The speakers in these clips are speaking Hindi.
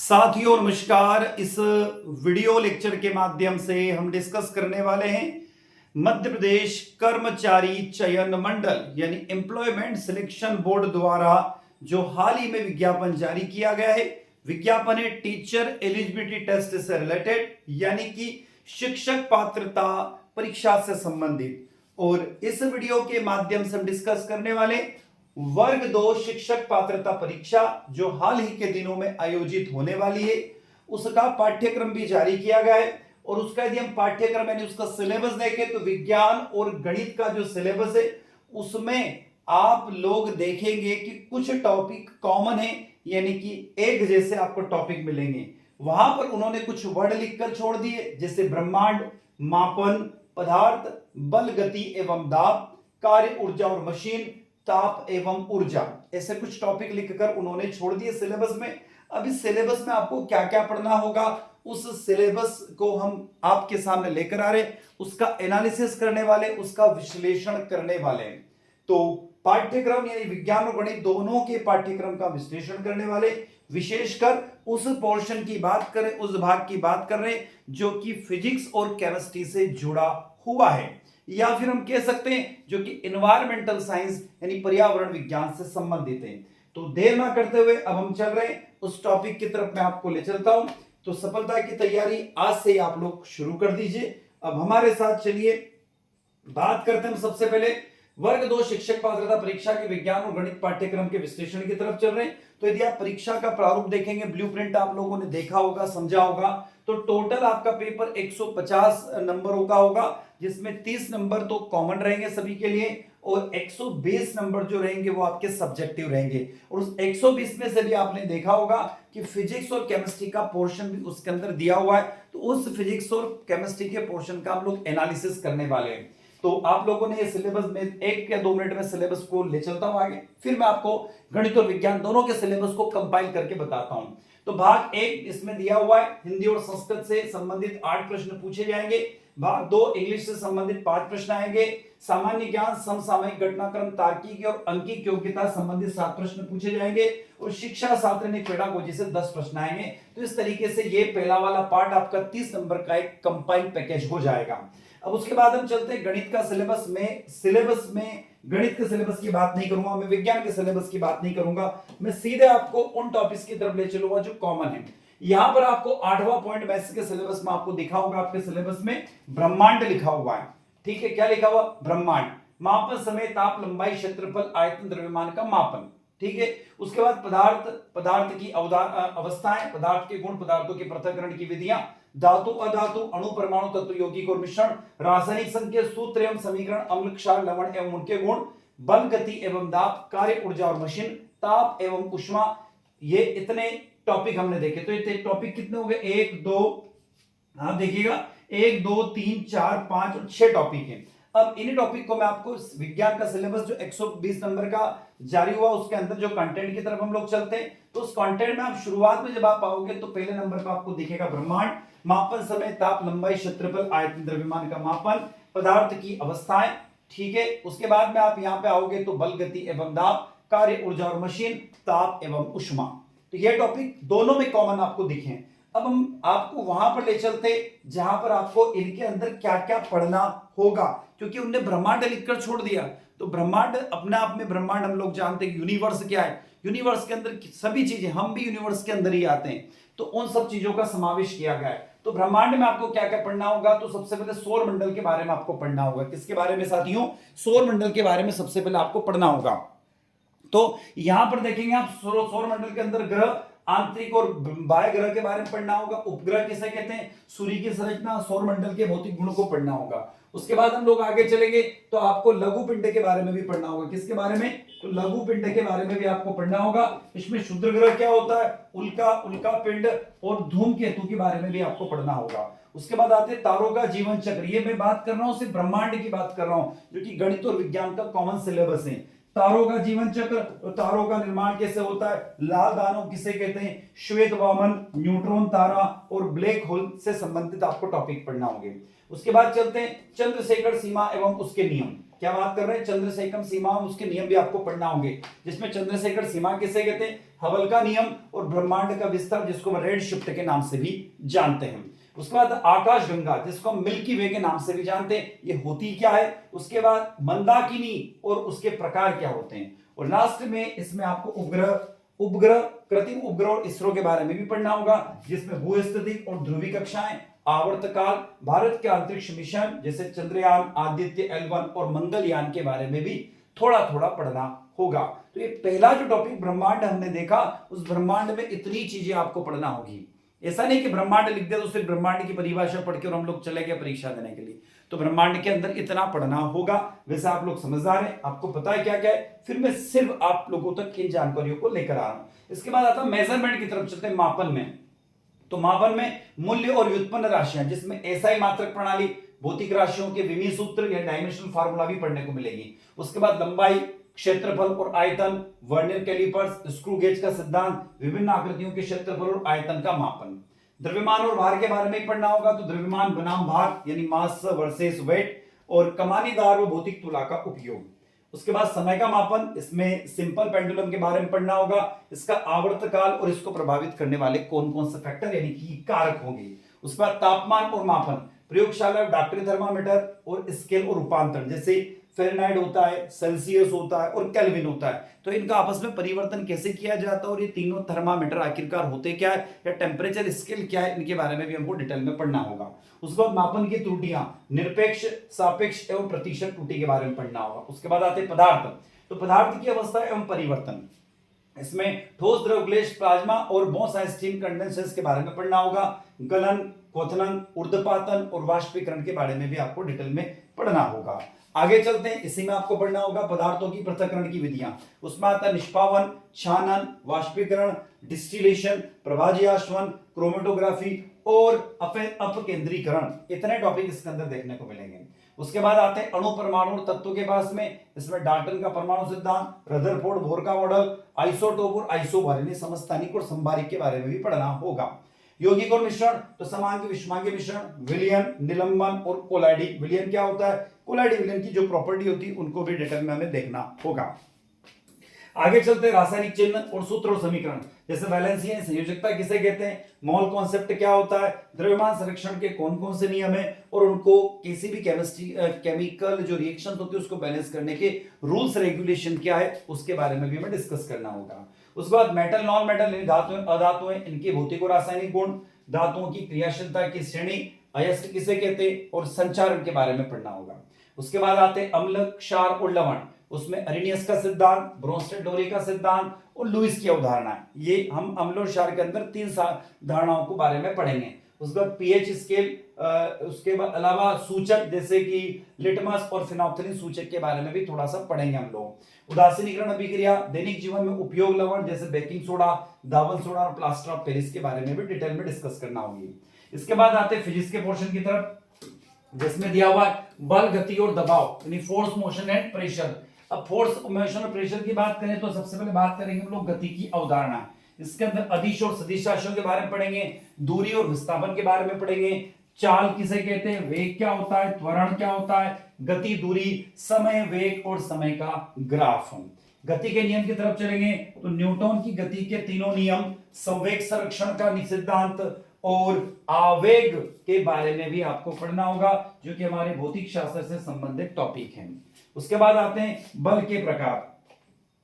साथियों नमस्कार। इस वीडियो लेक्चर के माध्यम से हम डिस्कस करने वाले हैं मध्य प्रदेश कर्मचारी चयन मंडल यानी एम्प्लॉयमेंट सिलेक्शन बोर्ड द्वारा जो हाल ही में विज्ञापन जारी किया गया है। विज्ञापन है टीचर एलिजिबिलिटी टेस्ट से रिलेटेड यानी कि शिक्षक पात्रता परीक्षा से संबंधित। और इस वीडियो के माध्यम से हम डिस्कस करने वाले वर्ग 2 शिक्षक पात्रता परीक्षा जो हाल ही के दिनों में आयोजित होने वाली है, उसका पाठ्यक्रम भी जारी किया गया है। और उसका यदि हम पाठ्यक्रम यानी उसका सिलेबस देखें तो विज्ञान और गणित का जो सिलेबस है उसमें आप लोग देखेंगे कि कुछ टॉपिक कॉमन है यानी कि एक जैसे आपको टॉपिक मिलेंगे। वहां पर उन्होंने कुछ वर्ड लिखकर छोड़ दिए जैसे ब्रह्मांड, मापन, पदार्थ, बल, गति एवं दाब, कार्य, ऊर्जा और मशीन, ताप एवं ऊर्जा, ऐसे कुछ टॉपिक लिखकर उन्होंने छोड़ दिए सिलेबस में। अब इस सिलेबस में आपको क्या क्या पढ़ना होगा उस सिलेबस को हम आपके सामने लेकर आ रहे, उसका एनालिसिस करने वाले, उसका विश्लेषण करने वाले। तो पाठ्यक्रम यानी विज्ञान और गणित दोनों के पाठ्यक्रम का विश्लेषण करने वाले, विशेषकर उस पोर्शन की बात करें, उस भाग की बात कर रहे जो कि फिजिक्स और केमिस्ट्री से जुड़ा हुआ है, या फिर हम कह सकते हैं जो कि इन्वायरमेंटल साइंस यानी पर्यावरण विज्ञान से संबंधित है। तो देर ना करते हुए अब हम चल रहे हैं उस टॉपिक की तरफ, मैं आपको ले चलता हूं। तो सफलता की तैयारी आज से ही आप लोग शुरू कर दीजिए। अब हमारे साथ चलिए बात करते हैं। सबसे पहले वर्ग 2 शिक्षक पात्रता परीक्षा के विज्ञान और गणित पाठ्यक्रम के विश्लेषण की तरफ चल रहे हैं। तो यदि आप परीक्षा का प्रारूप देखेंगे, ब्लूप्रिंट आप लोगों ने देखा होगा, समझा होगा, तो टोटल आपका पेपर 150 नंबरों का होगा, जिसमें 30 नंबर तो कॉमन रहेंगे सभी के लिए और 120 नंबर जो रहेंगे वो आपके सब्जेक्टिव रहेंगे। और उस 120 में से भी आपने देखा होगा कि फिजिक्स और केमिस्ट्री का पोर्शन भी उसके अंदर दिया हुआ है। तो उस फिजिक्स और केमिस्ट्री के पोर्शन का हम लोग एनालिसिस करने वाले हैं। तो आप लोगों ने ये सिलेबस में 1 या 2 मिनट में सिलेबस को ले चलता हूं आगे, फिर मैं आपको गणित और विज्ञान दोनों के सिलेबस को कंपाइल करके बताता हूं। तो भाग 1 इसमें दिया हुआ है, हिंदी और संस्कृत से संबंधित 8 प्रश्न पूछे जाएंगे। भाग 2 इंग्लिश से संबंधित 5 प्रश्न आएंगे। सामान्य ज्ञान, समसामयिक, घटनाक्रम, तार्किक और अंकिक योग्यता संबंधित 7 प्रश्न पूछे जाएंगे। और शिक्षा शास्त्र ने पेडागोजी से 10 प्रश्न आएंगे। तो इस तरीके से ये पहला वाला पार्ट आपका 30 नंबर का एक कंपाइल पैकेज हो जाएगा। अब उसके बाद हम चलते हैं गणित का सिलेबस में गणित के सिलेबस की बात नहीं करूंगा, मैं विज्ञान के सिलेबस की बात नहीं करूंगा, मैं सीधे आपको उन टॉपिक्स की तरफ ले चलूंगा जो कॉमन है। यहां पर आपको 8वां पॉइंट मैथ्स के सिलेबस में आपको दिखा होगा, आपके सिलेबस में ब्रह्मांड लिखा हुआ है। ठीक है, क्या लिखा हुआ? ब्रह्मांड, मापन, समय, ताप, लंबाई, क्षेत्रफल, आयतन, द्रव्यमान का मापन। ठीक है, उसके बाद पदार्थ की अवस्थाएं, पदार्थ के गुण, पदार्थों के पृथक्करण की विधियां, धातु, अधातु, अणु, परमाणु, तत्व, यौगिक और मिश्रण, रासायनिक संकेत, सूत्र एवं समीकरण, अम्ल, क्षार, लवण एवं उनके गुण, बल, गति एवं दाब, कार्य, ऊर्जा और मशीन, ताप एवं ऊष्मा। ये इतने टॉपिक हमने देखे। तो ये टॉपिक कितने हो गए? 1 2, आप देखिएगा 1 2 3 4 5 और 6 टॉपिक हैं। अब इन्हीं टॉपिक को मैं आपको विज्ञान का सिलेबस जो 120 नंबर का जारी हुआ उसके अंदर जो कंटेंट की तरफ हम लोग चलते हैं। तो उस कंटेंट में आप शुरुआत में जब आप आओगे तो पहले नंबर पर आपको दिखेगा ब्रह्मांड, मापन, समय, ताप, लंबाई, क्षेत्रफल, आयतन, द्रव्यमान का मापन, पदार्थ की अवस्थाएं। ठीक है, उसके बाद में आप यहां पे आओगे तो बल, गति एवं दाब, कार्य, ऊर्जा और मशीन, ताप एवं ऊष्मा। तो ये टॉपिक दोनों में कॉमन आपको दिखे। अब हम आपको वहां पर ले चलते जहां पर आपको इनके अंदर क्या क्या पढ़ना होगा, क्योंकि उनने ब्रह्मांड लिखकर छोड़ दिया। तो ब्रह्मांड अपने आप में, ब्रह्मांड हम लोग जानते हैं यूनिवर्स क्या है, यूनिवर्स के अंदर सभी चीजें, हम भी यूनिवर्स के अंदर ही आते हैं, तो उन सब चीजों का समावेश किया गया है। तो ब्रह्मांड में आपको क्या क्या पढ़ना होगा? तो सबसे पहले सौर मंडल के बारे में आपको पढ़ना होगा। किसके बारे में साथियों? सौर मंडल के बारे में सबसे पहले आपको पढ़ना होगा। तो यहां पर देखेंगे आप सौर मंडल के अंदर ग्रह, आंतरिक और बाह्य ग्रह के बारे में पढ़ना होगा। उपग्रह किसे कहते हैं? सूर्य की संरचना, सौर मंडल के भौतिक गुण को पढ़ना होगा। उसके बाद हम लोग आगे चलेंगे तो आपको लघु पिंड के बारे में भी पढ़ना होगा। किसके बारे में? तो लघु पिंड के बारे में भी आपको पढ़ना होगा। इसमें क्षुद्र ग्रह क्या होता है, उल्का पिंड और धूमकेतु के बारे में भी आपको पढ़ना होगा। उसके बाद आते हैं तारों का जीवन चक्र। ये मैं बात कर रहा हूं सिर्फ ब्रह्मांड की बात कर रहा हूं, जो कि गणित और विज्ञान का कॉमन सिलेबस है। तारों का जीवन चक्र, तारों का निर्माण कैसे होता है, लाल दानव किसे कहते हैं, श्वेत वामन, न्यूट्रॉन तारा और ब्लैक होल से संबंधित आपको टॉपिक पढ़ना होंगे। उसके बाद चलते हैं चंद्रशेखर सीमा एवं उसके नियम। क्या बात कर रहे हैं, चंद्रसेकम सीमा, उसके नियम भी आपको पढ़ना होंगे, जिसमें चंद्रसेखर सीमा किसे कहते हैं, हबल का नियम, और ब्रह्मांड का विस्तार जिसको रेड शिफ्ट के नाम से भी जानते हैं। उसके बाद आकाश गंगा जिसको हम मिल्की वे के नाम से भी जानते हैं, ये होती क्या है। उसके बाद मंदाकिनी और उसके प्रकार क्या होते हैं, और लास्ट में इसमें आपको उपग्रह, कृत्रिम उपग्रह और इसरो के बारे में भी पढ़ना होगा, जिसमें भूस्थितिक और ध्रुवीय कक्षाएं, आवर्तकाल, भारत के अंतरिक्ष मिशन जैसे चंद्रयान, आदित्य L1 और मंगलयान के बारे में भी थोड़ा थोड़ा पढ़ना होगा। तो ये पहला जो टॉपिक ब्रह्मांड हमने देखा, उस ब्रह्मांड में इतनी चीजें आपको पढ़ना होगी। ऐसा नहीं कि ब्रह्मांड लिख दिया तो सिर्फ ब्रह्मांड की परिभाषा पढ़ के और हम लोग चले गए परीक्षा देने के लिए, तो ब्रह्मांड के अंदर इतना पढ़ना होगा। वैसे आप लोग समझदार हैं, आपको पता है क्या क्या है, फिर मैं सिर्फ आप लोगों तक इन जानकारियों को लेकर आ रहा हूं। इसके बाद आता है मेजरमेंट की तरफ चलते हैं, मापन में। तो मापन में मूल्य और व्युत्पन्न राशियां, जिसमें एसआई मात्रक प्रणाली, भौतिक राशियों के विमीय सूत्र या डायमेंशनल फार्मूला भी पढ़ने को मिलेगी। उसके बाद लंबाई, क्षेत्रफल और आयतन, वर्नियर कैलिपर्स, स्क्रू गेज का सिद्धांत, विभिन्न आकृतियों के क्षेत्रफल और आयतन का मापन। द्रव्यमान और भार के बारे में पढ़ना होगा, तो द्रव्यमान बनाम भार यानी मास वर्सेस वेट, और कमानीदार व भौतिक तुला का उपयोग। उसके बाद समय का मापन, इसमें सिंपल पेंडुलम के बारे में पढ़ना होगा, इसका आवर्तकाल और इसको प्रभावित करने वाले कौन कौन से फैक्टर यानी कि कारक होंगे। उसके बाद तापमान और मापन, प्रयोगशाला डॉक्टरी थर्मामीटर और स्केल और रूपांतरण, जैसे फ़ारेनहाइट होता है, सेल्सियस होता है और केल्विन होता है, तो इनका आपस में परिवर्तन कैसे किया जाता है, और ये तीनों थर्मामीटर आखिरकार होते क्या है, या टेम्परेचर स्केल क्या है, इनके बारे में भी हमको डिटेल में पढ़ना होगा। उसके बाद मापन की त्रुटियां, निरपेक्ष, सापेक्ष एवं प्रतिशत त्रुटि के बारे में पढ़ना होगा। उसके बाद आते पदार्थ, तो पदार्थ की अवस्था एवं परिवर्तन, इसमें ठोस, द्रव, गैस, प्लाज्मा और बोस-आइंस्टीन कंडेंसर्स के बारे में पढ़ना होगा। गलन, क्वथन, ऊर्ध्वपातन और वाष्पीकरण के बारे में भी आपको डिटेल में पढ़ना होगा। आगे चलते हैं, इसी में आपको पढ़ना होगा पदार्थों की पृथक्करण की विधियां। उसमें आता है निष्पावन, छानन, वाष्पीकरण, डिस्टिलेशन, प्रभाज्याश्वन, क्रोमेटोग्राफी और अपकेंद्रीकरण, इतने टॉपिक इसके अंदर देखने को मिलेंगे। उसके बाद आते हैं अणु, परमाणु और तत्वों के पास में, इसमें डाल्टन का परमाणु सिद्धांत, रदरफोर्ड बोर का मॉडल, आइसोटोप और आइसोबार यानी समस्थानिक और संभारिक के बारे में भी पढ़ना होगा। यौगिक और मिश्रण, तो समांगी विषमांगी मिश्रण, विलयन, निलंबन और कोलाइडी। विलयन क्या होता है, कोलाइडी विलयन की जो प्रॉपर्टी होती है उनको भी डिटेल में हमें देखना होगा। आगे चलते हैं रासायनिक चिन्ह और सूत्र और समीकरण, जैसे वैलेंसी है, संयोजकता किसे कहते हैं, मोल कॉन्सेप्ट क्या होता है, द्रव्यमान संरक्षण के कौन कौन से नियम है, और उनको किसी भी केमिकल जो रिएक्शन होती है उसको बैलेंस करने के रूल्स रेगुलेशन क्या है, उसके बारे में भी हमें डिस्कस करना होगा। उसके बाद मेटल, नॉन मेटल, धातु, अधातुएं, इनके भौतिक और रासायनिक गुण, धातुओं की क्रियाशीलता की श्रेणी, अयस्क किसे कहते हैं, और संचारण के बारे में पढ़ना होगा। उसके बाद आते हैं अम्ल, क्षार और लवण, उसमें अरेनियस का सिद्धांत, ब्रोंस्टेड-डोरी का सिद्धांत और लुईस की अवधारणा, ये हम अम्ल और क्षार के अंदर तीन धारणाओं के बारे में पढ़ेंगे। उसके बाद पीएच स्केल, उसके बाद अलावा सूचक जैसे कि लिटमस और फिनोल्फ्थालीन सूचक के बारे में भी थोड़ा सा पढ़ेंगे हम लोग। उदासीनीकरण अभिक्रिया, दैनिक जीवन में उपयोग लवण जैसे बेकिंग सोडा, दावन सोडा और प्लास्टर ऑफ पेरिस के बारे में भी डिटेल में डिस्कस करना होगी। इसके बाद आते हैं फिजिक्स के पोर्शन की तरफ, जिसमें दिया हुआ बल, गति और दबाव यानी फोर्स, मोशन एंड प्रेशर। अब फोर्स, मोशन और प्रेशर की बात करें तो सबसे पहले बात करेंगे हम लोग गति की अवधारणा। इसके अंदर अदिश और सदिश राशियों के बारे में पढ़ेंगे, दूरी और विस्थापन के बारे में पढ़ेंगे, चाल किसे कहते हैं, वेग क्या होता है, त्वरण क्या होता है, गति, दूरी, समय, वेग और समय का ग्राफ। गति के नियम की तरफ चलेंगे तो न्यूटन की गति के तीनों नियम, संवेग संरक्षण का सिद्धांत और आवेग के बारे में भी आपको पढ़ना होगा, जो कि हमारे भौतिक शास्त्र से संबंधित टॉपिक हैं। उसके बाद आते हैं बल के प्रकार।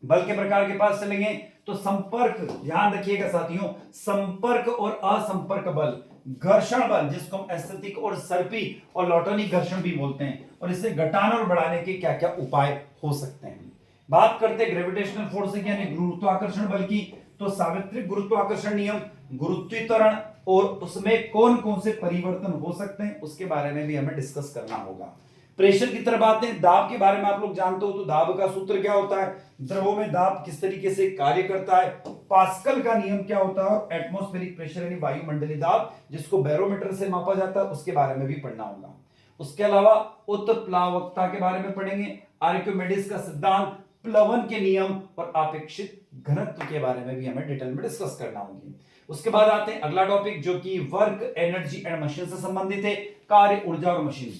बल के प्रकार के पास चलेंगे तो संपर्क, ध्यान रखिएगा साथियों, संपर्क और असंपर्क बल, घर्षण बल जिसको हम एस्थेटिक और सर्पी और लॉटनिक घर्षण भी बोलते हैं, और इसे घटाने और बढ़ाने के क्या क्या उपाय हो सकते हैं। बात करते हैं ग्रेविटेशनल फोर्स यानी गुरुत्वाकर्षण बल की, तो सार्वत्रिक गुरुत्वाकर्षण नियम, गुरुत्वीकरण और उसमें कौन कौन से परिवर्तन हो सकते हैं उसके बारे में भी हमें डिस्कस करना होगा। प्रेशर की तरफ आते हैं, दाब के बारे में आप लोग जानते हो, तो दाब का सूत्र क्या होता है, द्रवों में दाब किस तरीके से कार्य करता है, पास्कल का नियम क्या होता है, और एटमॉस्फेरिक प्रेशर यानी वायुमंडलीय दाब जिसको बैरोमीटर से मापा जाता है उसके बारे में भी पढ़ना होगा। उसके अलावा उत्प्लावकता के बारे में पढ़ेंगे, आर्किमिडीज का सिद्धांत, प्लवन के नियम और आपेक्षिक घनत्व के बारे में भी हमें डिटेल में डिस्कस करना होगी। उसके बाद आते हैं अगला टॉपिक जो कि वर्क, एनर्जी एंड मशीन से संबंधित है, कार्य, ऊर्जा और मशीन।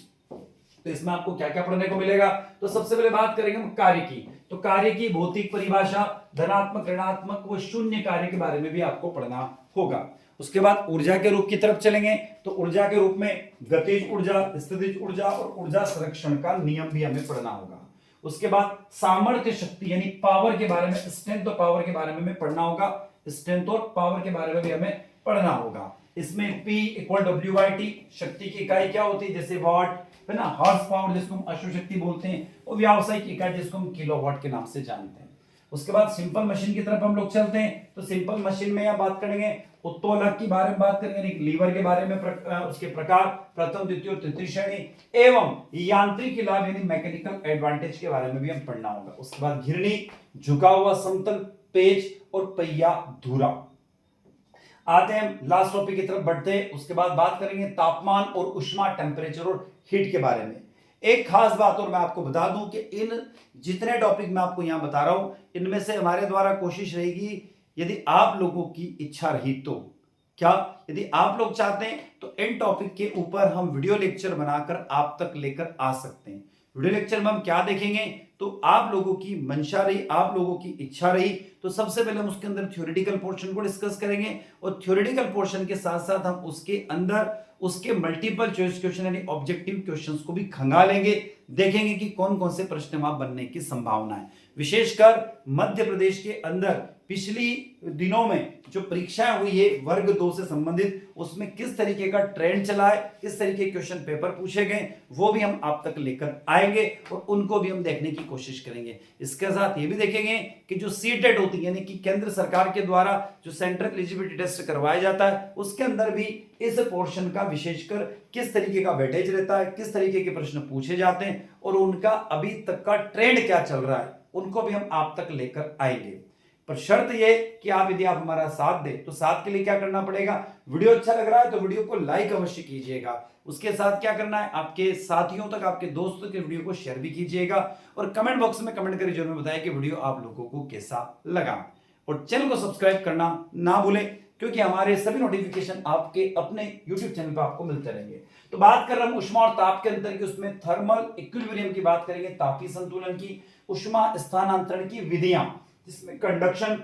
तो इसमें आपको क्या क्या पढ़ने को मिलेगा? तो सबसे पहले बात करेंगे हम कार्य की। तो कार्य की भौतिक परिभाषा, धनात्मक, ऋणात्मक व शून्य कार्य के बारे में भी आपको पढ़ना होगा। उसके बाद ऊर्जा के रूप की तरफ चलेंगे। तो ऊर्जा के रूप में गतिज ऊर्जा, स्थितिज ऊर्जा और ऊर्जा संरक्षण का नियम भी हमें पढ़ना होगा। उसके बाद सामर्थ्य शक्ति यानी पावर के बारे में, स्ट्रेंथ और पावर के बारे में हमें पढ़ना होगा। स्ट्रेंथ और पावर के बारे में भी हमें पढ़ना होगा। इसमें P इक्वल W/T, शक्ति की इकाई क्या होती है? जैसे वाट है ना, हॉर्स पावर जिसको हम अश्व शक्ति बोलते हैं, और व्यावसायिक इकाई जिसको हम किलोवाट के नाम से जानते हैं। उसके बाद सिंपल मशीन की तरफ हम लोग चलते हैं। तो सिंपल मशीन में यहां बात करेंगे उत्तोलक के बारे में, बात करेंगे लीवर के बारे में, उसके प्रकार, प्रथम, द्वितीय और तृतीय श्रेणी एवं यांत्रिक लाभ यानी मैकेनिकल एडवांटेज के बारे में भी हम पढ़ना होगा। उसके बाद घिरनी, झुका हुआ समतल, पेच और पहिया धुरा। आते हैं लास्ट टॉपिक की तरफ बढ़ते हैं। उसके बाद बात करेंगे तापमान और उष्मा, टेम्परेचर और हीट के बारे में। एक खास बात और मैं आपको बता दूं कि इन जितने टॉपिक मैं आपको यहां बता रहा हूं, इनमें से हमारे द्वारा कोशिश रहेगी, यदि आप लोगों की इच्छा रही तो, क्या यदि आप लोग चाहते हैं तो इन टॉपिक के ऊपर हम वीडियो लेक्चर बनाकर आप तक लेकर आ सकते हैं। वीडियो लेक्चर में हम क्या देखेंगे? तो आप लोगों की मंशा रही, आप लोगों की इच्छा रही तो सबसे पहले हम उसके अंदर थ्योरेटिकल पोर्शन को डिस्कस करेंगे, और थ्योरेटिकल पोर्शन के साथ साथ हम उसके अंदर उसके मल्टीपल चॉइस क्वेश्चन यानी ऑब्जेक्टिव क्वेश्चंस को भी खंगालेंगे, देखेंगे कि कौन कौन से प्रश्न वहां बनने की संभावना है। विशेषकर मध्य प्रदेश के अंदर पिछली दिनों में जो परीक्षाएं हुई है वर्ग 2 से संबंधित, उसमें किस तरीके का ट्रेंड चला है, किस तरीके के क्वेश्चन पेपर पूछे गए, वो भी हम आप तक लेकर आएंगे और उनको भी हम देखने की कोशिश करेंगे। इसके साथ ये भी देखेंगे कि जो सीटेट होती है यानी कि केंद्र सरकार के द्वारा जो सेंट्रल एलिजिबिलिटी टेस्ट करवाया जाता है, उसके अंदर भी इस पोर्शन का विशेषकर किस तरीके का वेटेज रहता है, किस तरीके के प्रश्न पूछे जाते हैं और उनका अभी तक का ट्रेंड क्या चल रहा है, उनको भी हम आप तक लेकर आएंगे। पर शर्त यह कि आप यदि आप हमारा साथ दें, तो साथ के लिए क्या करना पड़ेगा? वीडियो अच्छा लग रहा है तो वीडियो को लाइक अवश्य कीजिएगा। उसके साथ क्या करना है? आपके साथियों तक, आपके दोस्तों के वीडियो को शेयर भी कीजिएगा, और कमेंट बॉक्स में कमेंट करके जरूर बताएं कि वीडियो आप लोगों को कैसा लगा। और चैनल को सब्सक्राइब करना ना भूलें, क्योंकि हमारे सभी नोटिफिकेशन आपके अपने YouTube चैनल पर आपको मिलते रहेंगे। तो बात कर रहे हम उष्मा और ताप के अंतर की, उसमें थर्मल इक्विलिब्रियम की बात करेंगे, तापीय संतुलन की, उष्मा स्थानांतरण की विधियां, जिसमें कंडक्शन,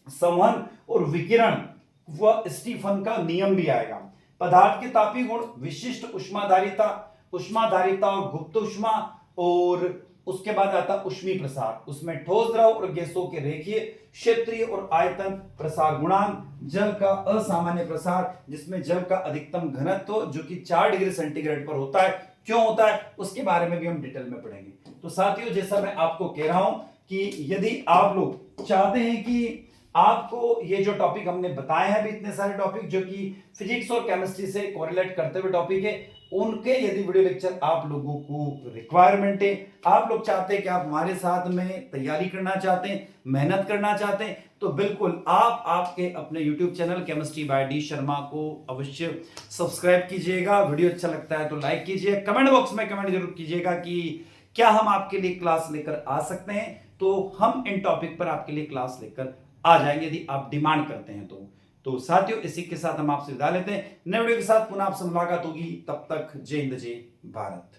संवहन और विकिरण व स्टीफन का नियम भी आएगा। पदार्थ के तापीय गुण, विशिष्ट उष्माधारिता, उष्माधारिता और गुप्त उष्मा, और उसके बाद आता उष्मी प्रसार, उसमें ठोस, द्रव और गैसों के रेखीय, क्षेत्रीय और आयतन प्रसार गुणांक, जल का असामान्य प्रसार, जिसमें जल का अधिकतम घनत्व जो कि 4 डिग्री सेंटीग्रेड पर होता है, क्यों होता है उसके बारे में भी हम डिटेल में पढ़ेंगे। तो साथियों, जैसा मैं आपको कह रहा हूं कि यदि आप लोग चाहते हैं कि आपको ये जो टॉपिक हमने बताए हैं, भी इतने सारे टॉपिक जो कि फिजिक्स और केमिस्ट्री से कोरिलेट करते हुए टॉपिक है, उनके यदि वीडियो लेक्चर आप लोगों को रिक्वायरमेंट है, आप लोग चाहते हैं कि आप हमारे साथ में तैयारी करना चाहते हैं, मेहनत करना चाहते हैं, तो बिल्कुल आप आपके अपने YouTube channel chemistry bye D Sharma को अवश्य सब्सक्राइब कीजिएगा। वीडियो अच्छा लगता है तो लाइक कीजिए, कमेंट बॉक्स में कमेंट जरूर कीजिएगा कि क्या हम आपके लिए क्लास लेकर आ सकते हैं, तो हम इन टॉपिक पर आपके लिए क्लास लेकर आ जाएंगे यदि आप डिमांड करते हैं तो साथियों, इसी के साथ हम आपसे विदा लेते हैं। नए वीडियो के साथ पुनः आपसे मुलाकात होगी, तब तक जय हिंद, जय भारत।